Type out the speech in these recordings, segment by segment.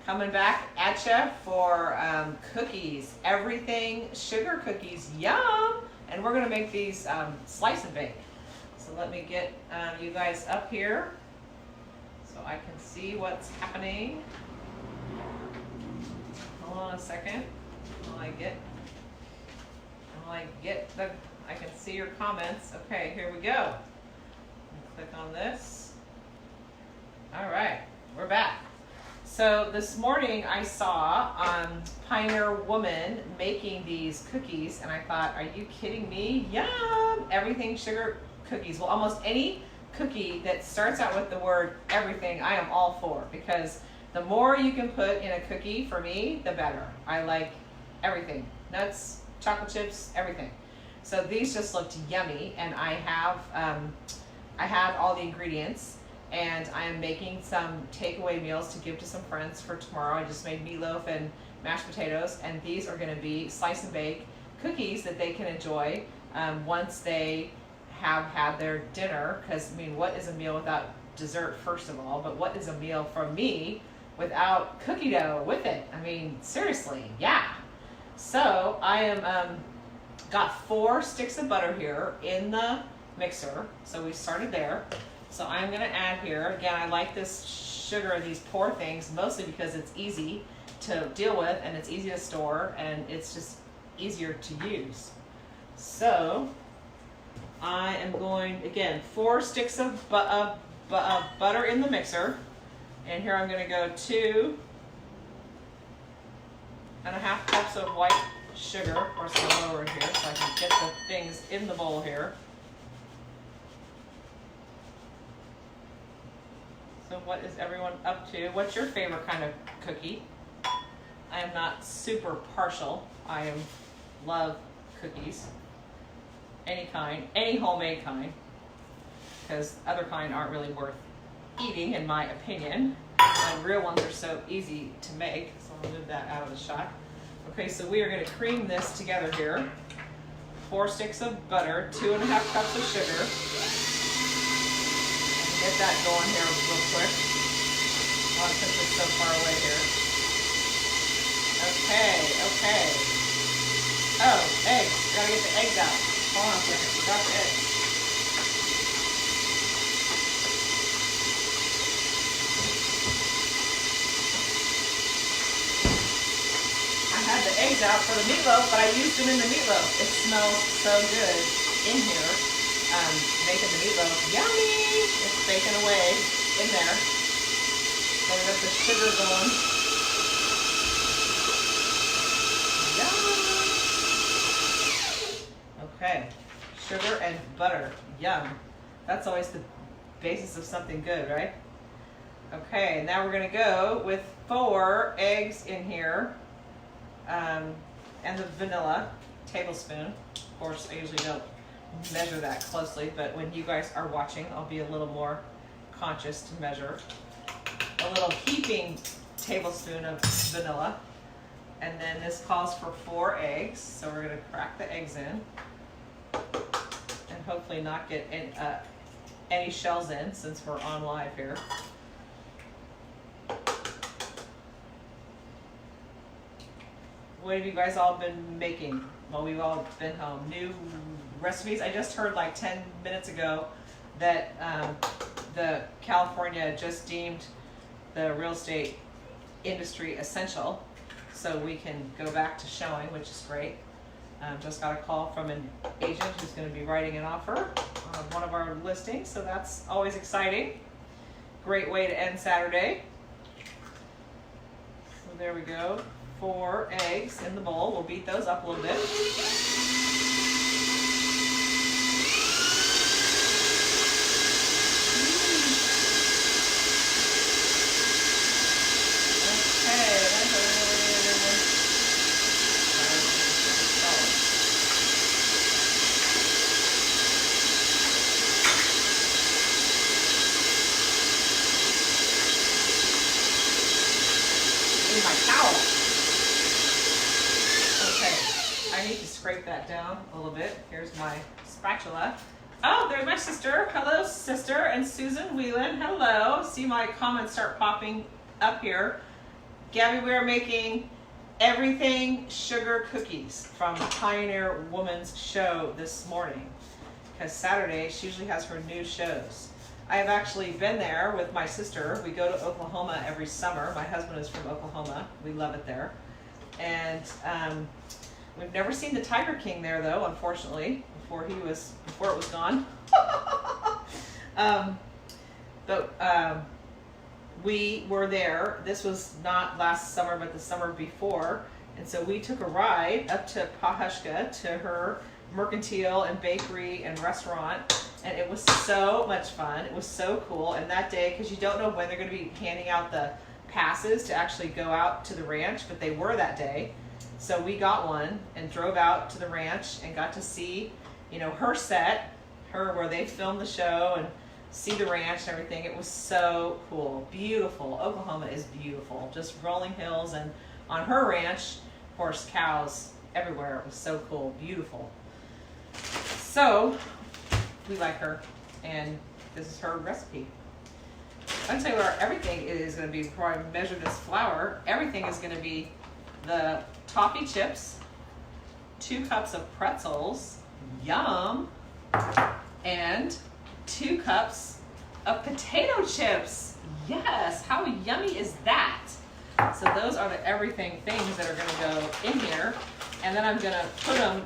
Coming back at you for cookies, everything sugar cookies, yum! And we're gonna make these slice and bake. So let me get you guys up here so I can see what's happening. Hold on a second while I get the, I can see your comments. Okay, here we go. Click on this. All right, we're back. So this morning I saw Pioneer Woman making these cookies, and I thought, are you kidding me? Yum! Everything sugar cookies. Well, almost any cookie that starts out with the word everything, I am all for, because the more you can put in a cookie, for me, the better. I like everything. Nuts, chocolate chips, everything. So these just looked yummy, and I have all the ingredients. And I am making some takeaway meals to give to some friends for tomorrow. I just made meatloaf and mashed potatoes, and these are going to be slice and bake cookies that they can enjoy once they have had their dinner. Because, I mean, what is a meal without dessert, first of all? But what is a meal from me without cookie dough with it? I mean, seriously, yeah. So I am got 4 sticks of butter here in the mixer. So we started there. So I'm going to add here, again, I like this sugar, these pour things, mostly because it's easy to deal with and it's easy to store and it's just easier to use. So I am going, again, 4 sticks of butter in the mixer. And here I'm going to go 2.5 cups of white sugar, or some lower here so I can get the things in the bowl here. So what is everyone up to? What's your favorite kind of cookie? I am not super partial. I love cookies. Any kind, any homemade kind. Because other kind aren't really worth eating, in my opinion. And real ones are so easy to make. So I'll move that out of the shot. Okay, so we are going to cream this together here. 4 sticks of butter, 2.5 cups of sugar. Get that going here real quick. I want to put this so far away here. Okay. Oh, eggs. Gotta get the eggs out. Hold on a second. Forgot the eggs. I had the eggs out for the meatloaf, but I used them in the meatloaf. It smells so good in here. Making the meatloaf. Yummy! It's baking away in there. So we got the sugar going. Yum! Okay. Sugar and butter. Yum. That's always the basis of something good, right? Okay, now we're going to go with 4 eggs in here. And the vanilla. Tablespoon. Of course, I usually don't measure that closely, but when you guys are watching, I'll be a little more conscious to measure. A little heaping tablespoon of vanilla, and then this calls for 4 eggs, so we're going to crack the eggs in and hopefully not get any shells in since we're on live here. What have you guys all been making while we've all been home? New recipes? I just heard like 10 minutes ago that the California just deemed the real estate industry essential, so we can go back to showing, which is great. Just got a call from an agent who's going to be writing an offer on one of our listings, so that's always exciting. Great way to end Saturday. So there we go. 4 eggs in the bowl. We'll beat those up a little bit. My towel. Okay, I need to scrape that down a little bit. Here's my spatula. Oh, there's my sister. Hello, sister. And Susan Whelan. Hello. See my comments start popping up here. Gabby, we are making everything sugar cookies from Pioneer Woman's show this morning. Because Saturday, she usually has her new shows. I have actually been there with my sister. We go to Oklahoma every summer. My husband is from Oklahoma. We love it there. And we've never seen the Tiger King there, though, unfortunately, before it was gone. We were there. This was not last summer, but the summer before. And so we took a ride up to Pahushka, to her mercantile and bakery and restaurant. And it was so much fun. It was so cool. And that day, because you don't know when they're going to be handing out the passes to actually go out to the ranch, but they were that day. So we got one and drove out to the ranch and got to see, her set, where they filmed the show and see the ranch and everything. It was so cool. Beautiful. Oklahoma is beautiful. Just rolling hills, and on her ranch, of course, cows everywhere. It was so cool. Beautiful. So we like her, and this is her recipe. I'll tell you where everything is going to be before I measure this flour. Everything is going to be the toffee chips, 2 cups of pretzels, yum, and 2 cups of potato chips. Yes, how yummy is that? So those are the everything things that are going to go in here. And then I'm going to put them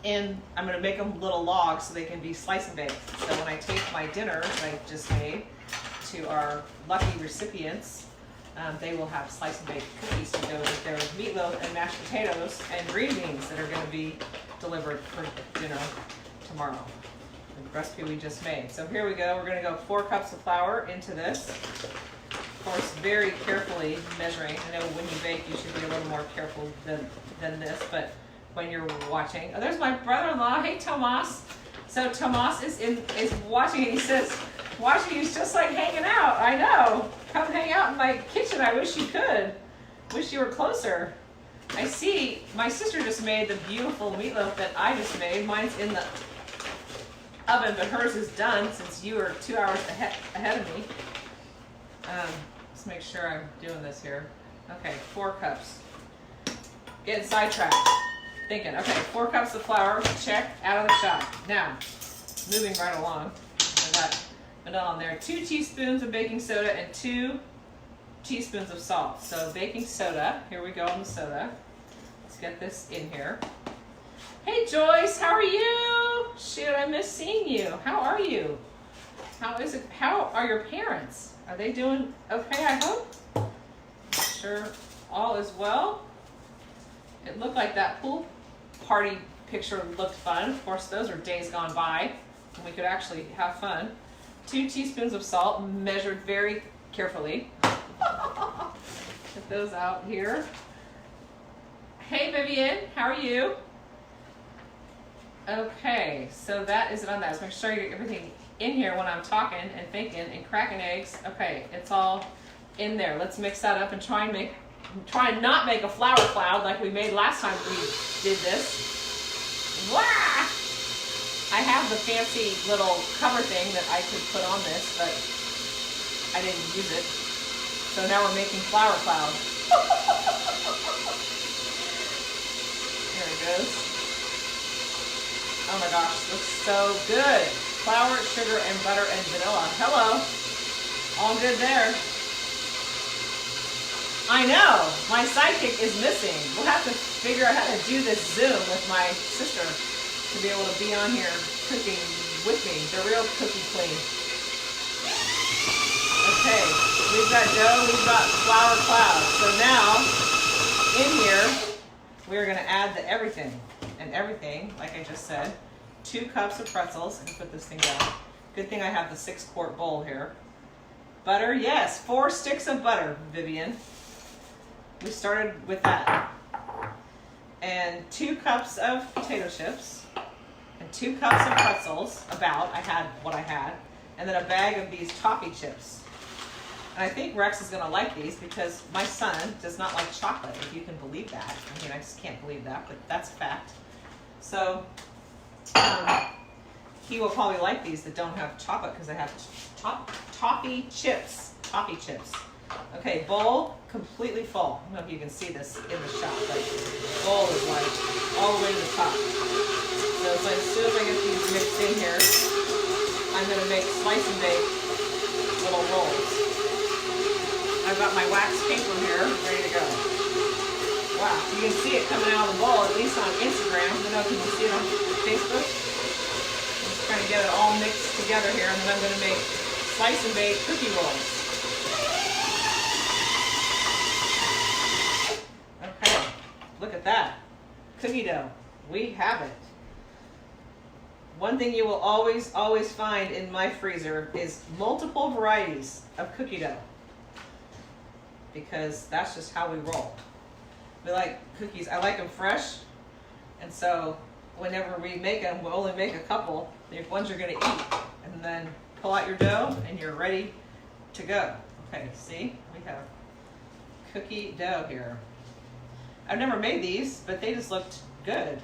I'm going to make them little logs so they can be slice and baked. So when I take my dinner that I just made to our lucky recipients, they will have slice and baked cookies to go with their meatloaf and mashed potatoes and green beans that are going to be delivered for dinner tomorrow. The recipe we just made. So here we go. We're going to go 4 cups of flour into this. Of course, very carefully measuring. I know when you bake, you should be a little more careful than this, but when you're watching. Oh, there's my brother-in-law. Hey, Tomas. So Tomas is watching, and he says, watching, he's just like hanging out. I know. Come hang out in my kitchen. I wish you could. Wish you were closer. I see my sister just made the beautiful meatloaf that I just made. Mine's in the oven, but hers is done since you were 2 hours ahead of me. Let's make sure I'm doing this here. Okay, 4 cups. Getting sidetracked. Thinking, okay, 4 cups of flour, check, out of the shop. Now, moving right along. I got vanilla on there. 2 teaspoons of baking soda and 2 teaspoons of salt. So baking soda, here we go on the soda. Let's get this in here. Hey Joyce, how are you? Shoot, I miss seeing you. How are you? How is it? How are your parents? Are they doing okay, I hope? Sure, all is well. It looked like that pool party picture looked fun. Of course, those are days gone by when we could actually have fun. 2 teaspoons of salt, measured very carefully. Get those out here. Hey Vivian, how are you? Okay, so that is it on that. Let's make sure you get everything in here when I'm talking and thinking and cracking eggs. Okay, it's all in there. Let's mix that up and try and not make a flour cloud like we made last time we did this. Wah! I have the fancy little cover thing that I could put on this, but I didn't use it. So now we're making flour cloud. There it goes. Oh my gosh, looks so good. Flour, sugar, and butter, and vanilla. Hello. All good there. I know, my sidekick is missing. We'll have to figure out how to do this Zoom with my sister to be able to be on here cooking with me, the real cookie queen. Okay, we've got dough, we've got flour cloud. So now, in here, we're gonna add the everything. And everything, like I just said, 2 cups of pretzels, and put this thing down. Good thing I have the 6-quart bowl here. Butter, yes, 4 sticks of butter, Vivian. We started with that. And 2 cups of potato chips, and 2 cups of pretzels, I had what I had, and then a bag of these toffee chips. And I think Rex is gonna like these because my son does not like chocolate, if you can believe that. I mean, I just can't believe that, but that's a fact. So, he will probably like these that don't have chocolate because they have toffee chips. Toffee chips. Okay, bowl completely full. I don't know if you can see this in the shot, but bowl is like all the way to the top. So it's like as soon as I get these mixed in here, I'm going to make slice and bake little rolls. I've got my wax paper here ready to go. Wow, you can see it coming out of the bowl, at least on Instagram. I don't know if you can see it on Facebook. I'm just trying to get it all mixed together here, and then I'm going to make slice and bake cookie rolls. Okay, look at that. Cookie dough. We have it. One thing you will always find in my freezer is multiple varieties of cookie dough, because that's just how we roll. We like cookies. I like them fresh, and so whenever we make them, we'll only make a couple. The ones you're going to eat, and then pull out your dough, and you're ready to go. Okay, see, we have cookie dough here. I've never made these, but they just looked good,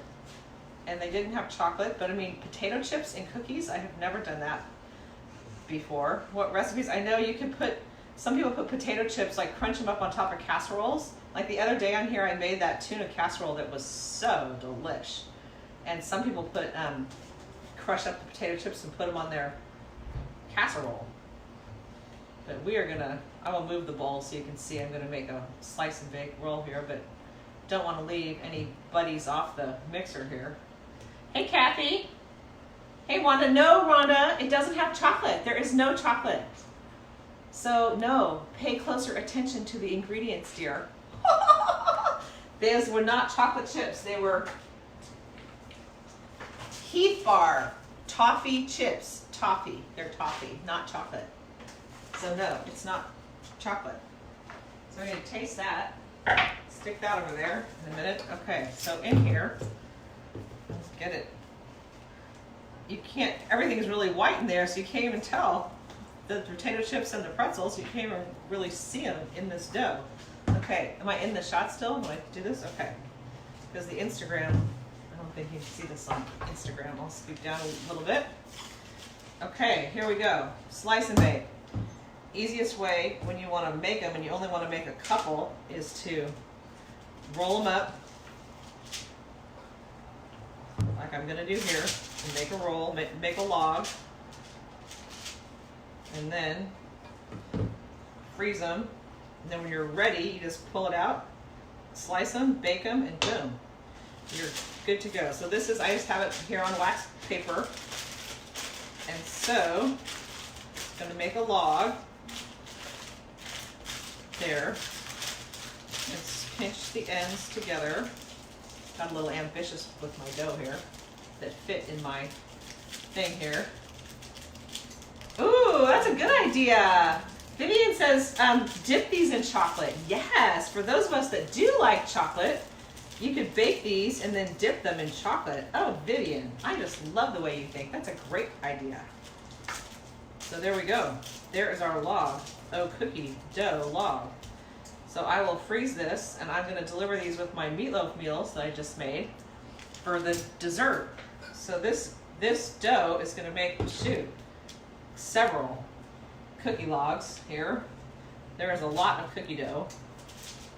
and they didn't have chocolate. But I mean, potato chips and cookies, I have never done that before. What recipes? I know you can put. Some people put potato chips, like crunch them up on top of casseroles. Like the other day on here, I made that tuna casserole that was so delish. And some people put, crush up the potato chips and put them on their casserole. But we are gonna, I will move the bowl so you can see I'm gonna make a slice and bake roll here, but don't want to leave any buddies off the mixer here. Hey Kathy. Hey Wanda, no Wanda, it doesn't have chocolate. There is no chocolate. So no, pay closer attention to the ingredients, dear. Those were not chocolate chips. They were Heath bar toffee chips. Toffee. They're toffee, not chocolate. So no, it's not chocolate. So I'm going to taste that. Stick that over there in a minute. Okay, so in here, let's get it. You can't, everything is really white in there, so you can't even tell the potato chips and the pretzels. You can't even really see them in this dough. Okay, am I in the shot still? Will I do this? Okay. Because the Instagram, I don't think you can see this on Instagram. I'll scoop down a little bit. Okay, here we go. Slice and bake. Easiest way when you want to make them, and you only want to make a couple, is to roll them up, like I'm going to do here, and make a roll, make a log, and then freeze them. And then when you're ready, you just pull it out, slice them, bake them, and boom, you're good to go. So this is, I just have it here on wax paper. And so, I'm going to make a log there. Let's pinch the ends together. Got a little ambitious with my dough here that fit in my thing here. Ooh, that's a good idea. Vivian says, dip these in chocolate. Yes, for those of us that do like chocolate, you could bake these and then dip them in chocolate. Oh, Vivian, I just love the way you think. That's a great idea. So there we go. There is our log. Oh, cookie dough log. So I will freeze this, and I'm going to deliver these with my meatloaf meals that I just made for the dessert. So this dough is going to make, several cookie logs here. There is a lot of cookie dough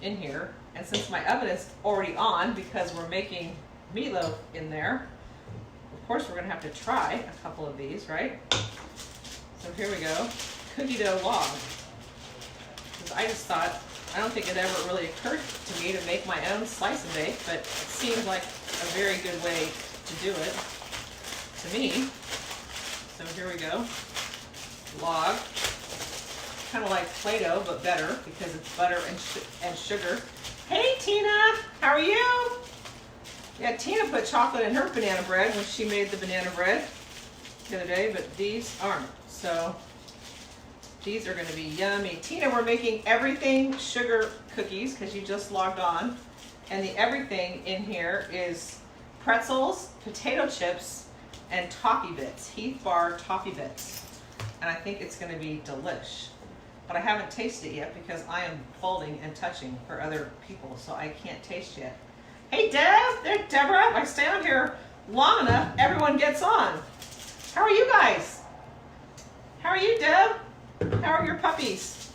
in here, and since my oven is already on because we're making meatloaf in there, of course we're going to have to try a couple of these, right? So here we go, cookie dough log. Because I just thought, I don't think it ever really occurred to me to make my own slice and bake, but it seemed like a very good way to do it to me. So here we go, log. Kind of like Play-Doh, but better because it's butter and sugar. Hey Tina, how are you? Yeah, Tina put chocolate in her banana bread when she made the banana bread the other day, but these aren't. So these are going to be yummy. Tina, we're making everything sugar cookies because you just logged on. And the everything in here is pretzels, potato chips, and toffee bits. Heath bar toffee bits. And I think it's going to be delish. But I haven't tasted it yet because I am folding and touching for other people, so I can't taste yet. Hey Deb, there's Deborah. If I stay on here long enough, everyone gets on. How are you guys? How are you, Deb? How are your puppies?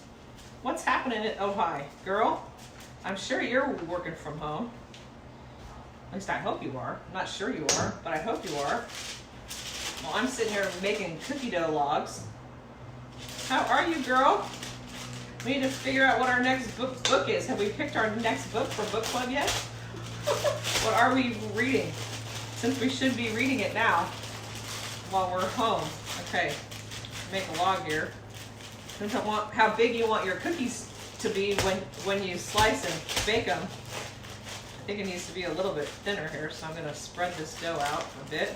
What's happening at Ojai? Girl, I'm sure you're working from home. At least I hope you are. I'm not sure you are, but I hope you are. Well, I'm sitting here making cookie dough logs. How are you, girl? We need to figure out what our next book is. Have we picked our next book for book club yet? What are we reading? Since we should be reading it now while we're home. Okay, make a log here. Depends on how big you want your cookies to be when you slice and bake them. I think it needs to be a little bit thinner here, so I'm going to spread this dough out a bit.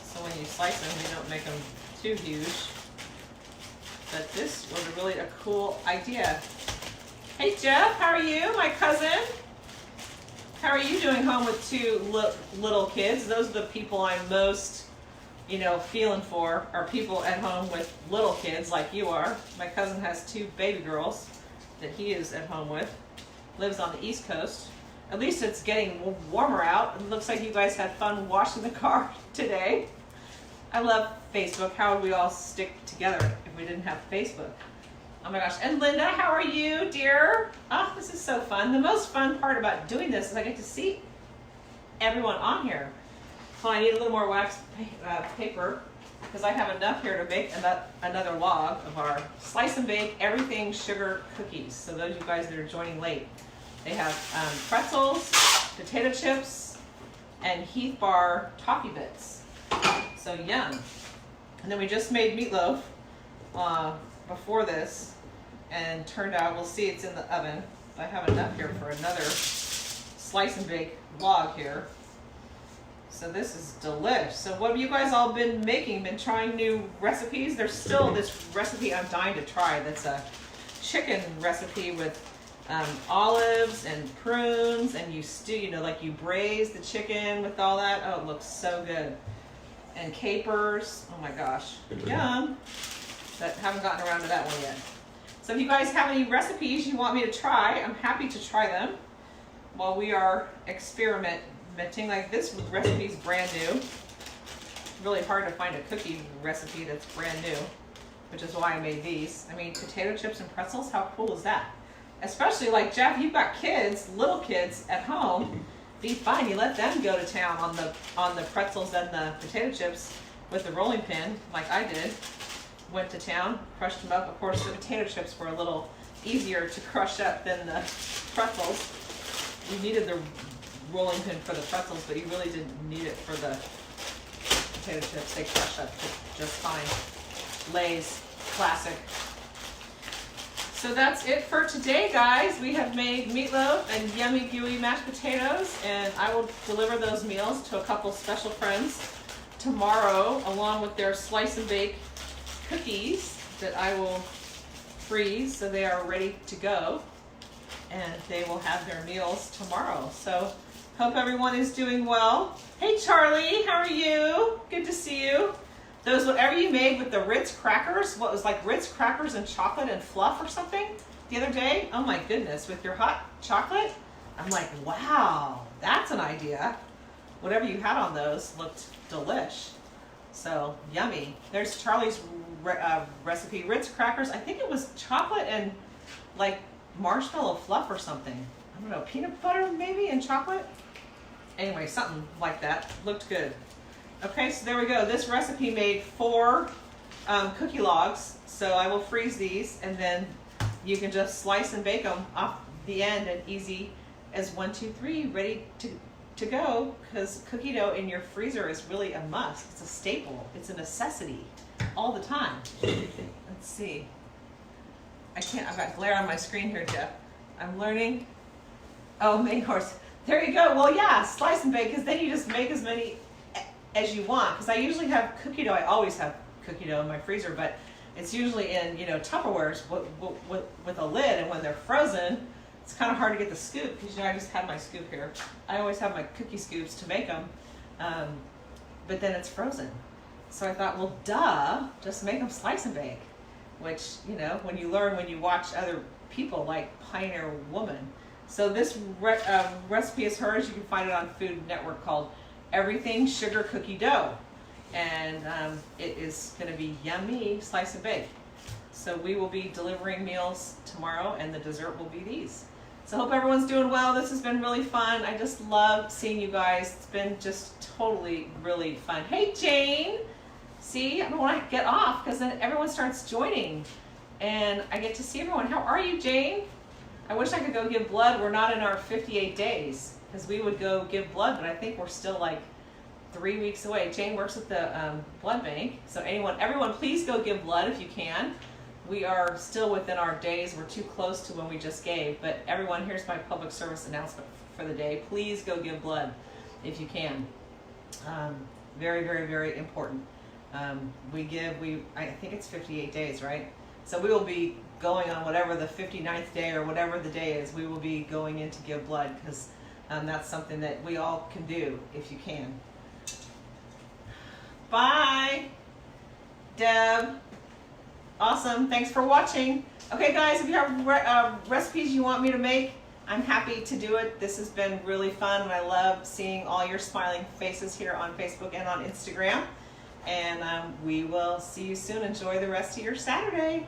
So when you slice them, you don't make them too huge. But this was really a cool idea. Hey Jeff, how are you, my cousin? How are you doing home with two little kids? Those are the people I'm most, feeling for, are people at home with little kids like you are. My cousin has two baby girls that he is at home with. Lives on the East Coast. At least it's getting warmer out. It looks like you guys had fun washing the car today. I love Facebook. How would we all stick together if we didn't have Facebook? Oh my gosh. And Linda, how are you, dear? Oh, this is so fun. The most fun part about doing this is I get to see everyone on here. Well, I need a little more wax paper because I have enough here to make another log of our slice and bake everything sugar cookies. So those of you guys that are joining late, they have pretzels, potato chips, and Heath bar toffee bits. So yum. And then we just made meatloaf before this and turned out, we'll see, it's in the oven. I have enough here for another slice and bake log here. So this is delish. So what have you guys all been making? Been trying new recipes? There's still this recipe I'm dying to try that's a chicken recipe with olives and prunes, and you stew, like you braise the chicken with all that. Oh, it looks so good. And capers. Oh my gosh. Yum. But haven't gotten around to that one yet. So if you guys have any recipes you want me to try, I'm happy to try them while we are experimenting. Like this recipe is brand new. Really hard to find a cookie recipe that's brand new, which is why I made these. I mean, potato chips and pretzels, how cool is that? Especially like Jeff, you've got kids, little kids at home. Be fine. You let them go to town on the pretzels and the potato chips with the rolling pin, like I did. Went to town, crushed them up. Of course, the potato chips were a little easier to crush up than the pretzels. You needed the rolling pin for the pretzels, but you really didn't need it for the potato chips. They crushed up just fine. Lay's classic. So that's it for today, guys. We have made meatloaf and yummy gooey mashed potatoes, and I will deliver those meals to a couple special friends tomorrow, along with their slice and bake cookies that I will freeze so they are ready to go, and they will have their meals tomorrow. So hope everyone is doing well. Hey Charlie, how are you? Good to see you. Those, whatever you made with the Ritz crackers, what was like Ritz crackers and chocolate and fluff or something the other day? Oh my goodness, with your hot chocolate? I'm like, wow, that's an idea. Whatever you had on those looked delish. So yummy. There's Charlie's recipe, Ritz crackers. I think it was chocolate and like marshmallow fluff or something. I don't know, peanut butter maybe and chocolate? Anyway, something like that. Looked good. Okay, so there we go. This recipe made 4 cookie logs. So I will freeze these, and then you can just slice and bake them off the end, and easy as 1, 2, 3, ready to go, because cookie dough in your freezer is really a must. It's a staple. It's a necessity all the time. Let's see. I've got glare on my screen here, Jeff. I'm learning. Oh, main course. There you go. Well, yeah, slice and bake, because then you just make as many as you want. Because I usually have cookie dough. I always have cookie dough in my freezer, but it's usually in, Tupperwares with a lid, and when they're frozen, it's kind of hard to get the scoop, because I just have my scoop here. I always have my cookie scoops to make them, but then it's frozen. So I thought, well, duh, just make them slice and bake, which, when you learn, when you watch other people like Pioneer Woman. So this recipe is hers. You can find it on Food Network, called Everything Sugar Cookie Dough. And it is going to be yummy slice and bake. So we will be delivering meals tomorrow, and the dessert will be these. So hope everyone's doing well. This has been really fun. I just love seeing you guys. It's been just totally really fun. Hey Jane, see, I don't want to get off because then everyone starts joining and I get to see everyone. How are you, Jane? I wish I could go give blood. We're not in our 58 days because we would go give blood, but I think we're still like 3 weeks away. Jane works at the blood bank. So everyone please go give blood if you can. We are still within our days. We're too close to when we just gave, but everyone, here's my public service announcement for the day. Please go give blood if you can. Very, very, very important. I think it's 58 days, right? So we will be going on whatever the 59th day or whatever the day is, we will be going in to give blood because that's something that we all can do if you can. Bye, Deb. Awesome, thanks for watching. Okay guys, if you have recipes you want me to make, I'm happy to do it. This has been really fun and I love seeing all your smiling faces here on Facebook and on Instagram. And we will see you soon. Enjoy the rest of your Saturday.